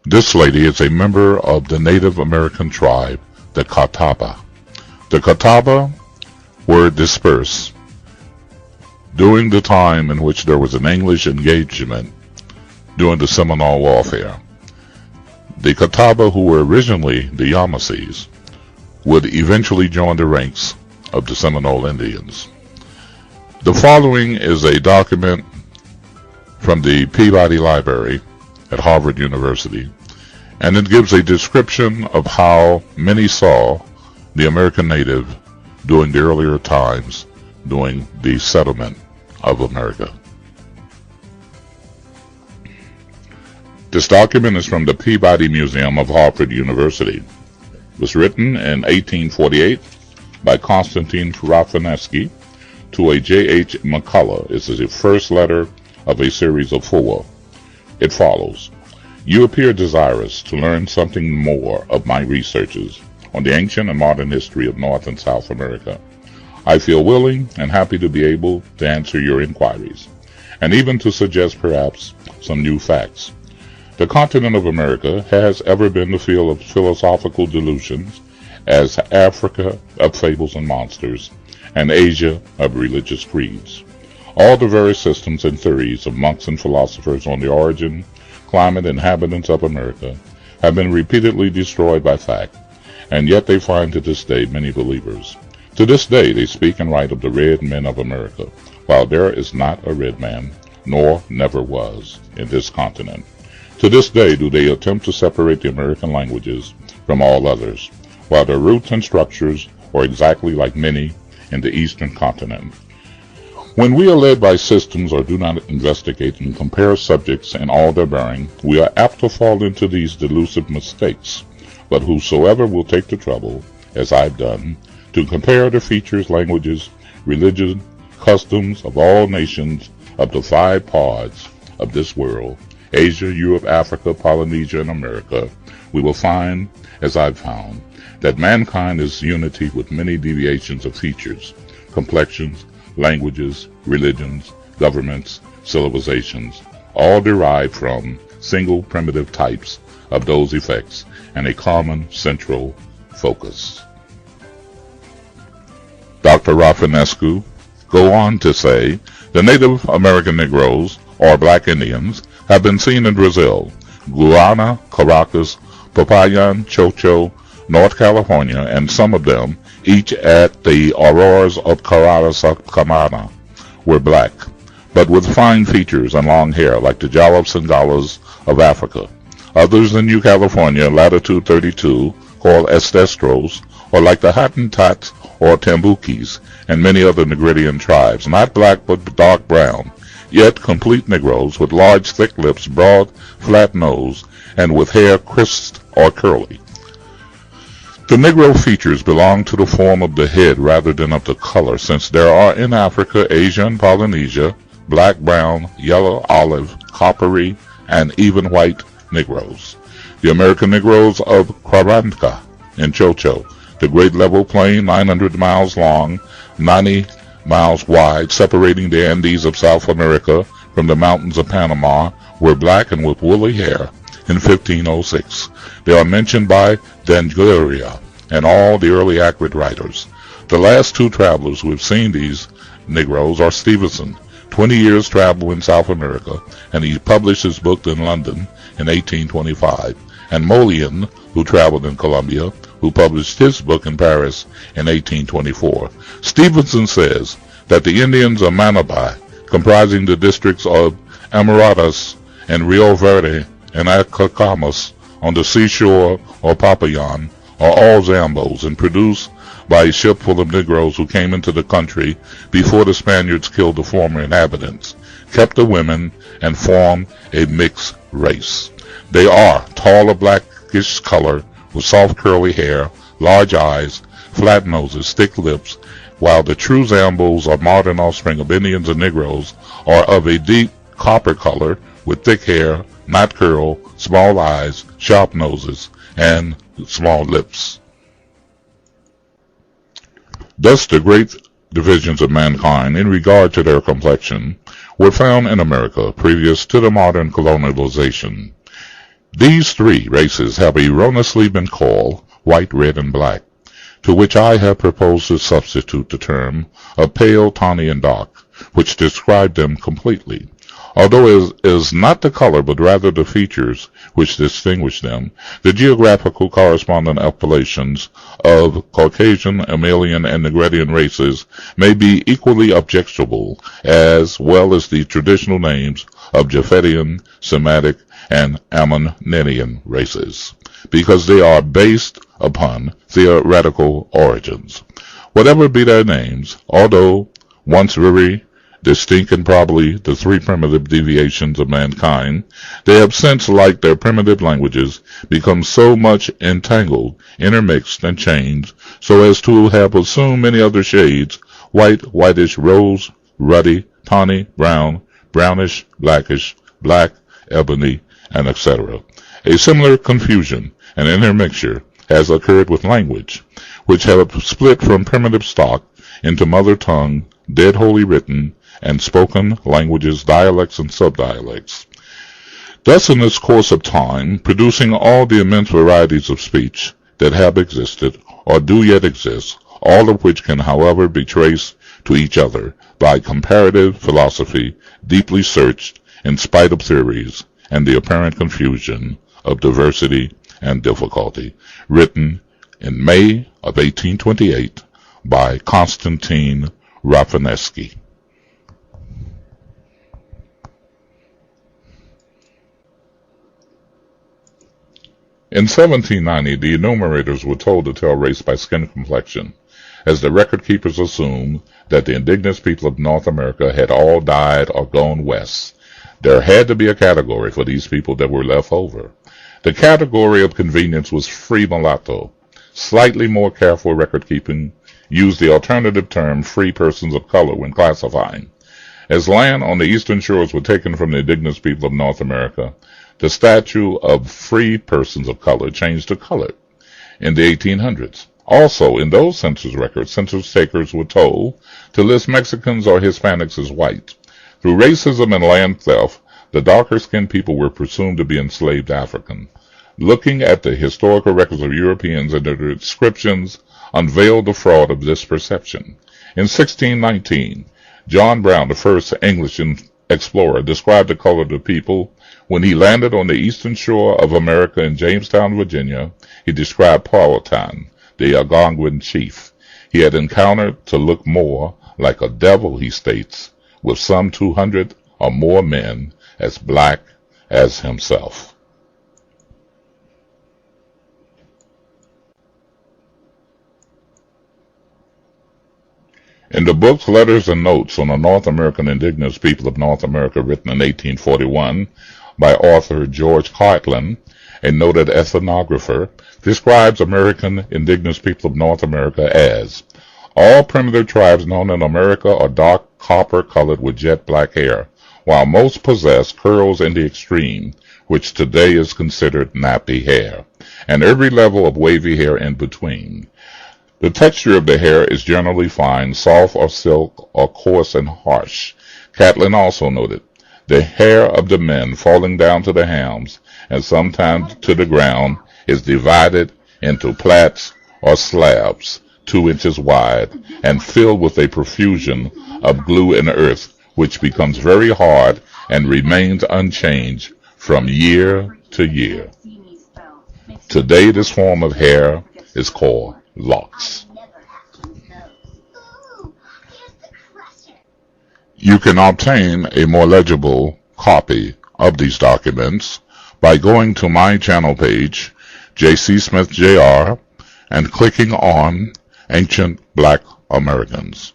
This lady is a member of the Native American tribe, the Catawba. The Catawba were dispersed during the time in which there was an English engagement during the Seminole Warfare. The Catawba, who were originally the Yamasees, would eventually join the ranks of the Seminole Indians. The following is a document from the Peabody Library at Harvard University, and it gives a description of how many saw the American native during the earlier times during the settlement of America. This document is from the Peabody Museum of Harvard University. It was written in 1848 by Constantine Rafinesky to a J.H. McCullough. This is the first letter of a series of 4. It follows: You appear desirous to learn something more of my researches on the ancient and modern history of North and South America. I feel willing and happy to be able to answer your inquiries, and even to suggest perhaps some new facts. The continent of America has ever been the field of philosophical delusions, as Africa of fables and monsters, and Asia of religious creeds. All the various systems and theories of monks and philosophers on the origin, climate, and inhabitants of America have been repeatedly destroyed by fact, and yet they find to this day many believers. To this day they speak and write of the red men of America, while there is not a red man, nor never was, in this continent. To this day do they attempt to separate the American languages from all others, while their roots and structures are exactly like many in the eastern continent. When we are led by systems or do not investigate and compare subjects in all their bearing, we are apt to fall into these delusive mistakes. But whosoever will take the trouble, as I've done, to compare the features, languages, religion, customs of all nations of the 5 parts of this world, Asia, Europe, Africa, Polynesia, and America, we will find, as I've found, that mankind is unity with many deviations of features, complexions, languages, religions, governments, civilizations, all derived from single primitive types of those effects and a common central focus. Dr. Rafinescu go on to say, the Native American Negroes, or Black Indians, have been seen in Brazil, Guyana, Caracas, Popayan, Chocho, North California, and some of them, each at the Auroras of Caracas, were black, but with fine features and long hair like the Jalabs and Galas of Africa. Others in New California, latitude 32, called Estestros, or like the Hottentots or Tambukis, and many other Negridian tribes, not black but dark brown, yet complete Negroes with large thick lips, broad flat nose, and with hair crisped or curly. The Negro features belong to the form of the head rather than of the color, since there are in Africa, Asia, and Polynesia black, brown, yellow, olive, coppery, and even white Negroes. The American Negroes of Curanca and Chocho, the great level plain 900 miles long, 90 miles wide, separating the Andes of South America from the mountains of Panama, were black and with woolly hair in 1506. They are mentioned by D'Angeria and all the early accurate writers. The last 2 travelers who have seen these Negroes are Stevenson, 20 years travel in South America, and he published his book in London in 1825, and Molian, who traveled in Colombia, who published his book in Paris in 1824. Stevenson says that the Indians of Manabai, comprising the districts of Amaratas and Rio Verde and Acacamas on the seashore or Popayan, are all Zambos and produced by a ship full of Negroes who came into the country before the Spaniards killed the former inhabitants, kept the women, and formed a mixed race. They are tall of blackish color, with soft curly hair, large eyes, flat noses, thick lips, while the true Zambos or modern offspring of Indians and Negroes are of a deep copper color, with thick hair, not curled, small eyes, sharp noses, and small lips. Thus the great divisions of mankind in regard to their complexion were found in America previous to the modern colonialization. These three races have erroneously been called white, red, and black, to which I have proposed to substitute the term of pale, tawny, and dark, which describe them completely. Although it is not the color, but rather the features which distinguish them, the geographical corresponding appellations of Caucasian, Amalian, and Negredian races may be equally objectionable, as well as the traditional names of Japhetian, Semitic, and Ammonian races, because they are based upon theoretical origins. Whatever be their names, although once very distinct and probably the three primitive deviations of mankind, they have since, like their primitive languages, become so much entangled, intermixed, and changed, so as to have assumed many other shades: white, whitish, rose, ruddy, tawny, brown, brownish, blackish, black, ebony, and etc. A similar confusion and intermixture has occurred with language, which have split from primitive stock into mother tongue, dead Holy Written, and spoken languages, dialects, and subdialects. Thus, in this course of time, producing all the immense varieties of speech that have existed, or do yet exist, all of which can, however, be traced to each other by comparative philosophy, deeply searched in spite of theories and the apparent confusion of diversity and difficulty, written in May of 1828 by Konstantin Rafinesky. In 1790, the enumerators were told to tell race by skin complexion, as the record keepers assumed that the indigenous people of North America had all died or gone west. There had to be a category for these people that were left over. The category of convenience was free mulatto. Slightly more careful record keeping used the alternative term free persons of color when classifying. As land on the eastern shores were taken from the indigenous people of North America, the statute of free persons of color changed to colored in the 1800s. Also, in those census records, census takers were told to list Mexicans or Hispanics as white. Through racism and land theft, the darker-skinned people were presumed to be enslaved African. Looking at the historical records of Europeans and their descriptions unveiled the fraud of this perception. In 1619, John Brown, the first English explorer, described the color of the people. When he landed on the eastern shore of America in Jamestown, Virginia, he described Powhatan, the Algonquin chief he had encountered, to look more like a devil, he states, with some 200 or more men as black as himself. In the books, Letters, and Notes on the North American Indigenous People of North America, written in 1841 by author George Cartlin, a noted ethnographer, describes American Indigenous People of North America as: all primitive tribes known in America are dark copper-colored with jet black hair, while most possess curls in the extreme, which today is considered nappy hair, and every level of wavy hair in between. The texture of the hair is generally fine, soft or silk, or coarse and harsh. Catlin also noted the hair of the men falling down to the hams and sometimes to the ground is divided into plaits or slabs 2 inches wide and filled with a profusion of glue and earth, which becomes very hard and remains unchanged from year to year. Today, this form of hair is called locks. You can obtain a more legible copy of these documents by going to my channel page, J.C. Smith Jr., and clicking on Ancient Black Americans.